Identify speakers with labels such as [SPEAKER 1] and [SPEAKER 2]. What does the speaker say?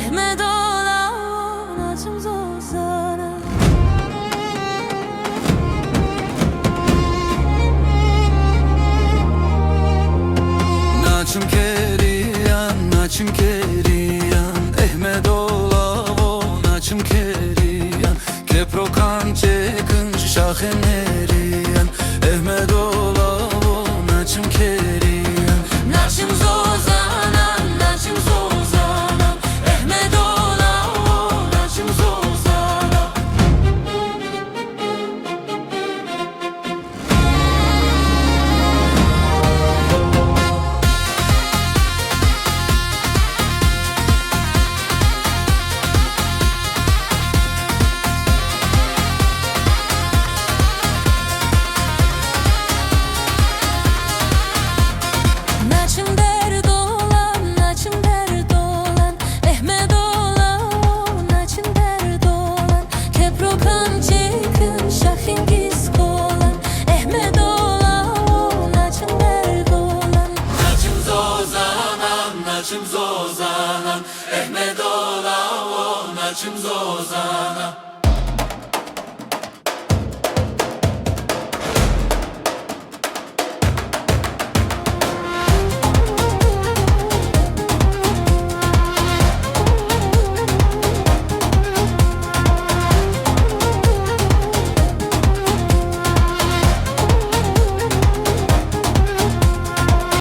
[SPEAKER 1] ehmed ola naçim zozana.
[SPEAKER 2] Naçim keriyan, naçim keriyan, ehmed ola naçim keriyan. Keprokan çekin şaheneriyan, ehmed ola naçim keriyan.
[SPEAKER 1] Naçim zozana, naçim zozana, ehmed ola naçim zozana. Naçim derd olan, naçim derd olan, ehmed ola naçim derd olan. Keprokan çekin şahingiz kolan, ehmed ola naçim derd olan.
[SPEAKER 2] Naçim zozanan, naçim zozanan, ehmed ola naçim zozanan.